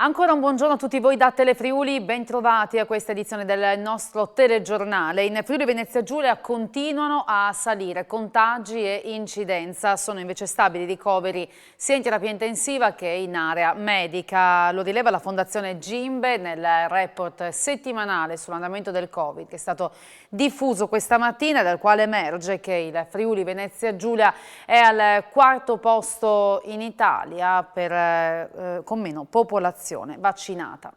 Ancora un buongiorno a tutti voi da Telefriuli, ben trovati a questa edizione del nostro telegiornale. In Friuli Venezia Giulia continuano a salire contagi e incidenza, sono invece stabili i ricoveri sia in terapia intensiva che in area medica. Lo rileva la Fondazione Gimbe nel report settimanale sull'andamento del Covid che è stato diffuso questa mattina, dal quale emerge che il Friuli Venezia Giulia è al quarto posto in Italia con meno popolazione vaccinata.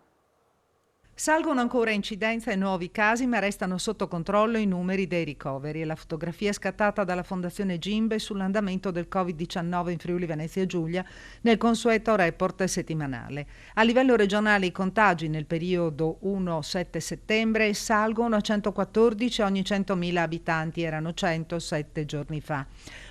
Salgono ancora incidenza e nuovi casi, ma restano sotto controllo i numeri dei ricoveri. È la fotografia scattata dalla Fondazione Gimbe sull'andamento del Covid-19 in Friuli Venezia Giulia nel consueto report settimanale. A livello regionale i contagi nel periodo 1-7 settembre salgono a 114 ogni 100.000 abitanti, erano 107 giorni fa,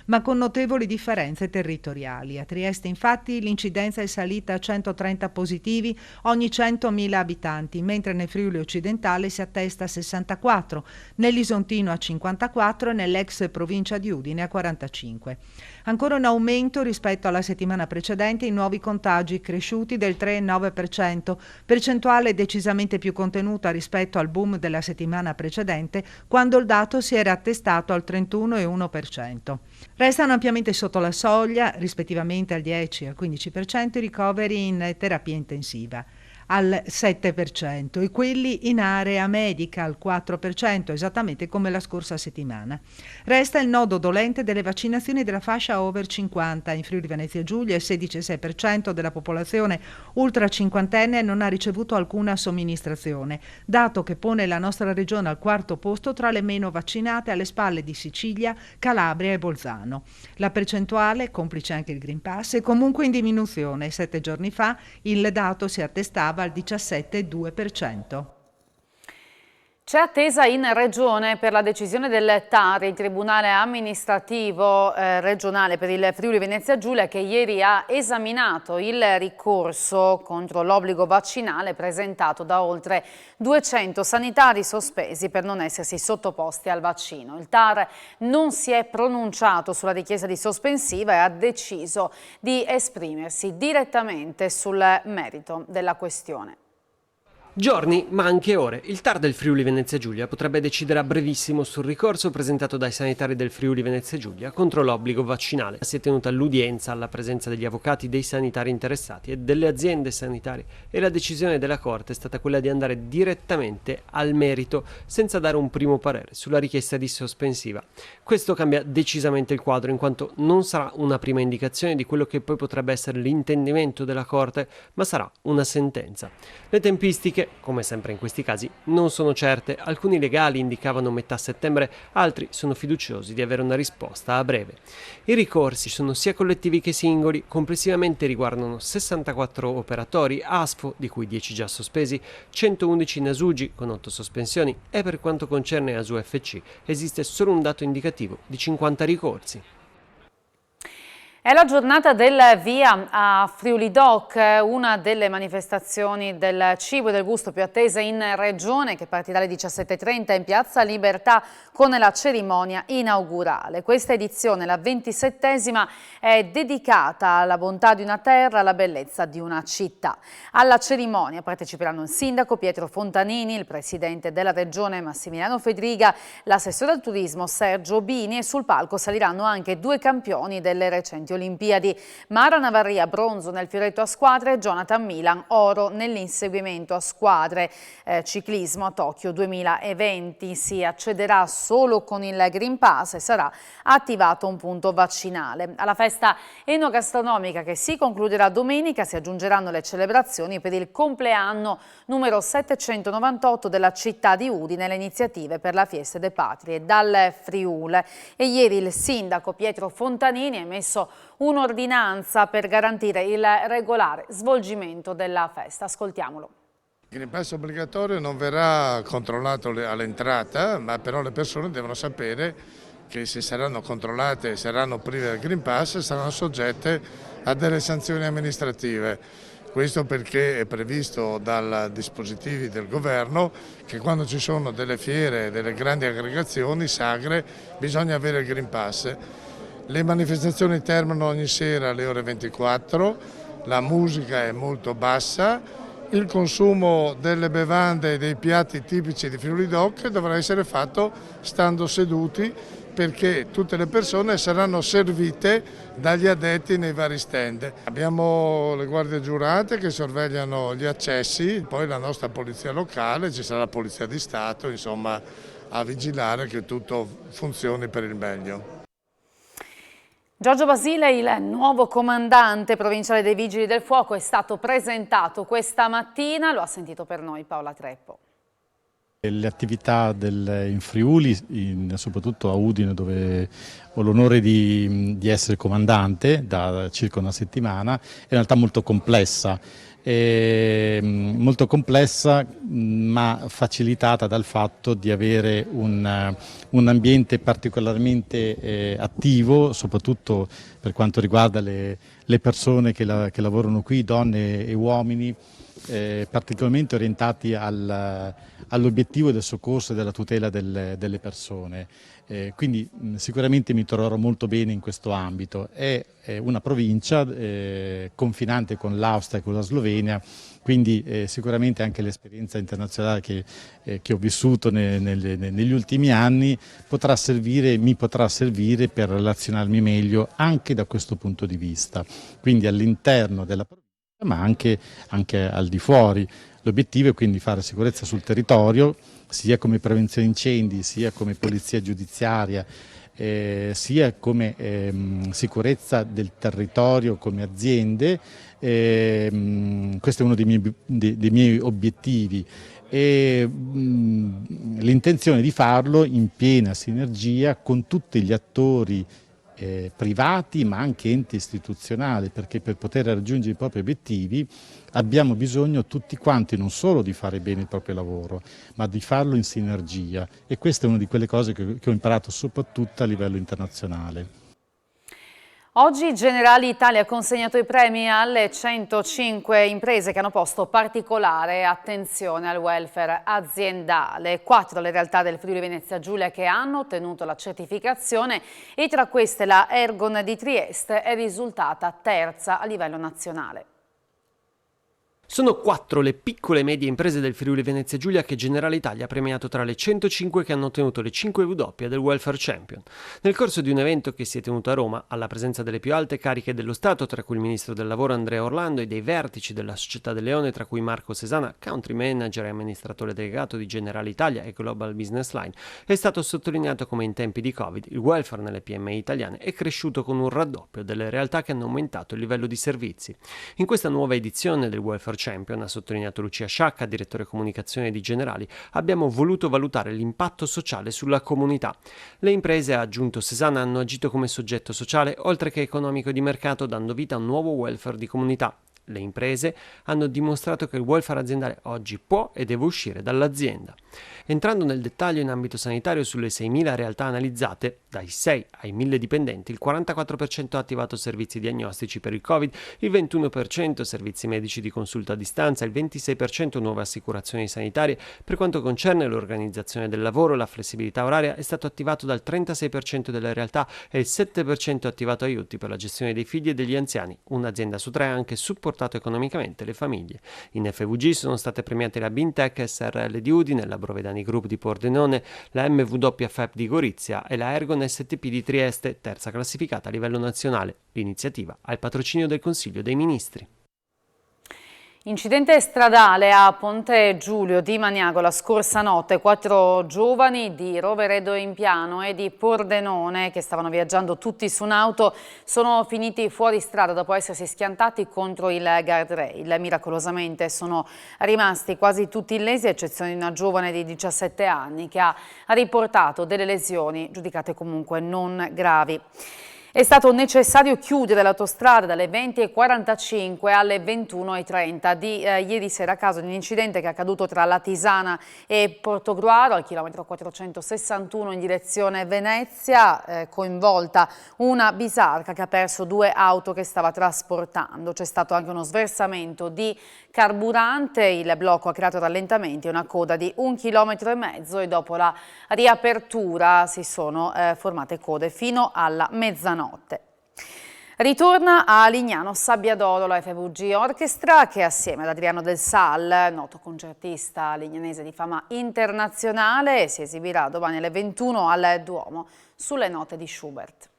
ma con notevoli differenze territoriali. A Trieste infatti l'incidenza è salita a 130 positivi ogni 100.000 abitanti, mentre nel Friuli occidentale si attesta a 64, nell'Isontino a 54 e nell'ex provincia di Udine a 45. Ancora un aumento rispetto alla settimana precedente i nuovi contagi, cresciuti del 3,9%, percentuale decisamente più contenuta rispetto al boom della settimana precedente, quando il dato si era attestato al 31,1%. Restano ampiamente sotto la soglia, rispettivamente al 10 e al 15%, i ricoveri in terapia intensiva, al 7%, e quelli in area medica al 4%, esattamente come la scorsa settimana. Resta il nodo dolente delle vaccinazioni della fascia over 50. In Friuli Venezia Giulia il 16,6% della popolazione ultra cinquantenne non ha ricevuto alcuna somministrazione, dato che pone la nostra regione al quarto posto tra le meno vaccinate, alle spalle di Sicilia, Calabria e Bolzano. La percentuale, complice anche il Green Pass, è comunque in diminuzione. 7 giorni fa il dato si attestava al 17,2%. C'è attesa in Regione per la decisione del TAR, il Tribunale Amministrativo Regionale per il Friuli Venezia Giulia, che ieri ha esaminato il ricorso contro l'obbligo vaccinale presentato da oltre 200 sanitari sospesi per non essersi sottoposti al vaccino. Il TAR non si è pronunciato sulla richiesta di sospensiva e ha deciso di esprimersi direttamente sul merito della questione. Giorni, ma anche ore. Il TAR del Friuli Venezia Giulia potrebbe decidere a brevissimo sul ricorso presentato dai sanitari del Friuli Venezia Giulia contro l'obbligo vaccinale. Si è tenuta l'udienza alla presenza degli avvocati dei sanitari interessati e delle aziende sanitarie e la decisione della Corte è stata quella di andare direttamente al merito senza dare un primo parere sulla richiesta di sospensiva. Questo cambia decisamente il quadro, in quanto non sarà una prima indicazione di quello che poi potrebbe essere l'intendimento della Corte, ma sarà una sentenza. Le tempistiche, come sempre in questi casi, non sono certe. Alcuni legali indicavano metà settembre, altri sono fiduciosi di avere una risposta a breve. I ricorsi sono sia collettivi che singoli, complessivamente riguardano 64 operatori ASFO, di cui 10 già sospesi, 111 Nasugi con 8 sospensioni e per quanto concerne ASU FC esiste solo un dato indicativo di 50 ricorsi. È la giornata del via a Friuli Doc, una delle manifestazioni del cibo e del gusto più attese in regione, che partirà alle 17:30 in Piazza Libertà con la cerimonia inaugurale. Questa edizione, la 27esima, è dedicata alla bontà di una terra, alla bellezza di una città. Alla cerimonia parteciperanno il sindaco Pietro Fontanini, il presidente della regione Massimiliano Fedriga, l'assessore al turismo Sergio Bini, e sul palco saliranno anche 2 campioni delle recenti Olimpiadi: Mara Navarria bronzo nel fioretto a squadre e Jonathan Milan oro nell'inseguimento a squadre. Ciclismo a Tokyo 2020, si accederà solo con il Green Pass e sarà attivato un punto vaccinale. Alla festa enogastronomica, che si concluderà domenica, si aggiungeranno le celebrazioni per il compleanno numero 798 della città di Udine e le iniziative per la Fiesta delle Patrie dal Friuli. E ieri il sindaco Pietro Fontanini ha emesso un'ordinanza per garantire il regolare svolgimento della festa. Ascoltiamolo. Il Green Pass obbligatorio non verrà controllato all'entrata, ma però le persone devono sapere che se saranno controllate e saranno prive del Green Pass saranno soggette a delle sanzioni amministrative. Questo perché è previsto dai dispositivi del governo che quando ci sono delle fiere, delle grandi aggregazioni, sagre, bisogna avere il Green Pass. Le manifestazioni terminano ogni sera alle ore 24, la musica è molto bassa il consumo delle bevande e dei piatti tipici di Friuli Doc dovrà essere fatto stando seduti, perché tutte le persone saranno servite dagli addetti nei vari stand. Abbiamo le guardie giurate che sorvegliano gli accessi, poi la nostra polizia locale, ci sarà la polizia di Stato, insomma, a vigilare che tutto funzioni per il meglio. Giorgio Basile, il nuovo comandante provinciale dei Vigili del Fuoco, è stato presentato questa mattina, lo ha sentito per noi Paola Treppo. Le attività in Friuli, soprattutto a Udine, dove ho l'onore di essere comandante da circa una settimana, è in realtà molto complessa ma facilitata dal fatto di avere un ambiente particolarmente attivo, soprattutto per quanto riguarda le persone che lavorano qui, donne e uomini, particolarmente orientati all'obiettivo del soccorso e della tutela delle persone. Quindi sicuramente mi troverò molto bene in questo ambito. È una provincia confinante con l'Austria e con la Slovenia, quindi sicuramente anche l'esperienza internazionale che ho vissuto negli ultimi anni mi potrà servire per relazionarmi meglio anche da questo punto di vista, quindi all'interno della provincia ma anche al di fuori. L'obiettivo è quindi fare sicurezza sul territorio, sia come prevenzione incendi, sia come polizia giudiziaria, sia come sicurezza del territorio come aziende. Questo è uno dei miei obiettivi e l'intenzione di farlo in piena sinergia con tutti gli attori privati ma anche enti istituzionali, perché per poter raggiungere i propri obiettivi abbiamo bisogno tutti quanti non solo di fare bene il proprio lavoro, ma di farlo in sinergia, e questa è una di quelle cose che ho imparato soprattutto a livello internazionale. Oggi Generali Italia ha consegnato i premi alle 105 imprese che hanno posto particolare attenzione al welfare aziendale. 4 le realtà del Friuli Venezia Giulia che hanno ottenuto la certificazione, e tra queste la Ergon di Trieste è risultata terza a livello nazionale. Sono 4 le piccole e medie imprese del Friuli Venezia Giulia che Generali Italia ha premiato tra le 105 che hanno ottenuto le 5 W del Welfare Champion. Nel corso di un evento che si è tenuto a Roma, alla presenza delle più alte cariche dello Stato, tra cui il Ministro del Lavoro Andrea Orlando, e dei vertici della Società del Leone, tra cui Marco Sesana, Country Manager e amministratore delegato di Generali Italia e Global Business Line, è stato sottolineato come in tempi di Covid il welfare nelle PMI italiane è cresciuto con un raddoppio delle realtà che hanno aumentato il livello di servizi. In questa nuova edizione del Welfare Champion, ha sottolineato Lucia Sciacca, direttore comunicazione di Generali, abbiamo voluto valutare l'impatto sociale sulla comunità. Le imprese, ha aggiunto Sesana, hanno agito come soggetto sociale oltre che economico di mercato, dando vita a un nuovo welfare di comunità. Le imprese hanno dimostrato che il welfare aziendale oggi può e deve uscire dall'azienda. Entrando nel dettaglio in ambito sanitario, sulle 6.000 realtà analizzate, dai 6 ai 1.000 dipendenti, il 44% ha attivato servizi diagnostici per il Covid, il 21% servizi medici di consulta a distanza, il 26% nuove assicurazioni sanitarie. Per quanto concerne l'organizzazione del lavoro, la flessibilità oraria è stato attivato dal 36% delle realtà e il 7% ha attivato aiuti per la gestione dei figli e degli anziani. Un'azienda su 3 ha anche supportato economicamente le famiglie. In FVG sono state premiate la Bintech SRL di Udine, la Brovedani Group di Pordenone, la MWFEP di Gorizia e la Ergon STP di Trieste, terza classificata a livello nazionale. L'iniziativa ha il patrocinio del Consiglio dei Ministri. Incidente stradale a Ponte Giulio di Maniago la scorsa notte. 4 giovani di Roveredo Impiano e di Pordenone, che stavano viaggiando tutti su un'auto, sono finiti fuori strada dopo essersi schiantati contro il guardrail. Miracolosamente sono rimasti quasi tutti illesi, a eccezione di una giovane di 17 anni che ha riportato delle lesioni giudicate comunque non gravi. È stato necessario chiudere l'autostrada dalle 20:45 alle 21:30 di ieri sera a causa di un incidente che è accaduto tra Latisana e Portogruaro al chilometro 461 in direzione Venezia, coinvolta una bisarca che ha perso 2 auto che stava trasportando. C'è stato anche uno sversamento di carburante, il blocco ha creato rallentamenti e una coda di 1,5 km e dopo la riapertura si sono formate code fino alla mezzanotte. Ritorna a Lignano Sabbiadoro la FVG Orchestra che assieme ad Adriano Del Sal, noto concertista lignanese di fama internazionale, si esibirà domani alle 21 al Duomo sulle note di Schubert.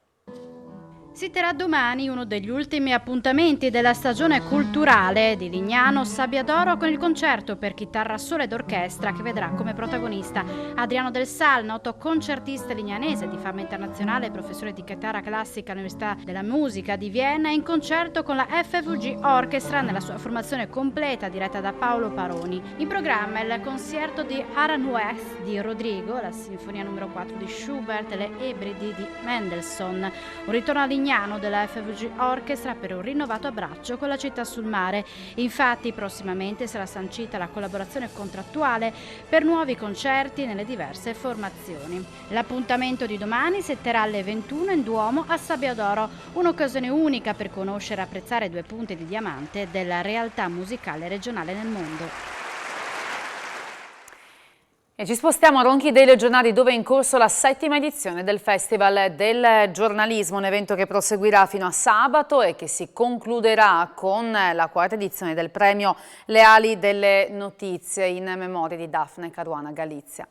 Si terrà domani uno degli ultimi appuntamenti della stagione culturale di Lignano Sabbiadoro con il concerto per chitarra sola ed orchestra che vedrà come protagonista Adriano Del Sal, noto concertista lignanese di fama internazionale, professore di chitarra classica all'Università della Musica di Vienna, in concerto con la FVG Orchestra nella sua formazione completa diretta da Paolo Paroni. In programma il concerto di Aranjuez di Rodrigo, la sinfonia numero 4 di Schubert e le Ebridi di Mendelssohn. Un ritorno a Lignano della FVG Orchestra per un rinnovato abbraccio con la città sul mare. Infatti prossimamente sarà sancita la collaborazione contrattuale per nuovi concerti nelle diverse formazioni. L'appuntamento di domani si terrà alle 21 in Duomo a Sabbiadoro, un'occasione unica per conoscere e apprezzare due punti di diamante della realtà musicale regionale nel mondo. E ci spostiamo a Ronchi dei Legionari, dove è in corso la 7ª edizione del Festival del Giornalismo, un evento che proseguirà fino a sabato e che si concluderà con la 4ª edizione del premio Le Ali delle Notizie in memoria di Daphne Caruana Galizia.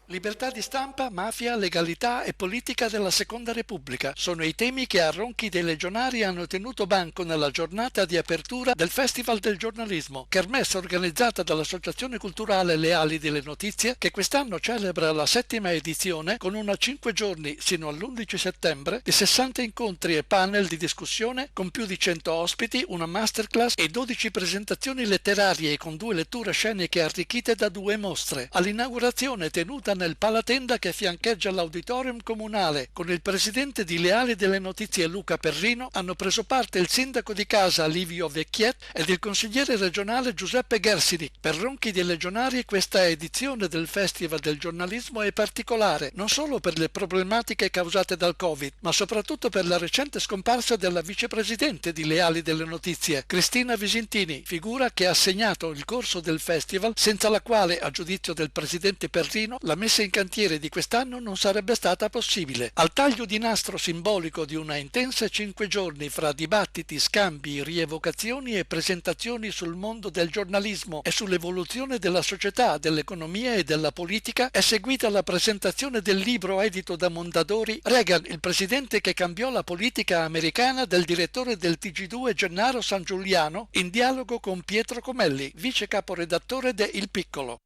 Libertà di stampa, mafia, legalità e politica della Seconda Repubblica sono i temi che a Ronchi dei Legionari hanno tenuto banco nella giornata di apertura del Festival del Giornalismo, kermesse organizzata dall'Associazione Culturale Le Ali delle Notizie, che quest'anno celebra la 7ª edizione con una 5 giorni sino all'11 settembre di 60 incontri e panel di discussione con più di 100 ospiti, una masterclass e 12 presentazioni letterarie con 2 letture sceniche arricchite da 2 mostre. All'inaugurazione tenuta nel palatenda che fiancheggia l'auditorium comunale con il presidente di Le Ali delle Notizie Luca Perrino hanno preso parte il sindaco di Casa Livio Vecchiet ed il consigliere regionale Giuseppe Gersini. Per Ronchi dei Legionari questa edizione del Festival del Giornalismo è particolare non solo per le problematiche causate dal Covid, ma soprattutto per la recente scomparsa della vicepresidente di Le Ali delle Notizie, Cristina Visintini, figura che ha segnato il corso del festival, senza la quale, a giudizio del presidente Perrino, la messa in cantiere di quest'anno non sarebbe stata possibile. Al taglio di nastro simbolico di una intensa 5 giorni fra dibattiti, scambi, rievocazioni e presentazioni sul mondo del giornalismo e sull'evoluzione della società, dell'economia e della politica, è seguita la presentazione del libro edito da Mondadori Reagan, il presidente che cambiò la politica americana, del direttore del TG2 Gennaro San Giuliano, in dialogo con Pietro Comelli, vice caporedattore de Il Piccolo.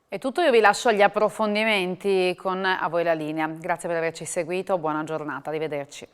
È tutto, io vi lascio agli approfondimenti con A voi la linea. Grazie per averci seguito, buona giornata, arrivederci.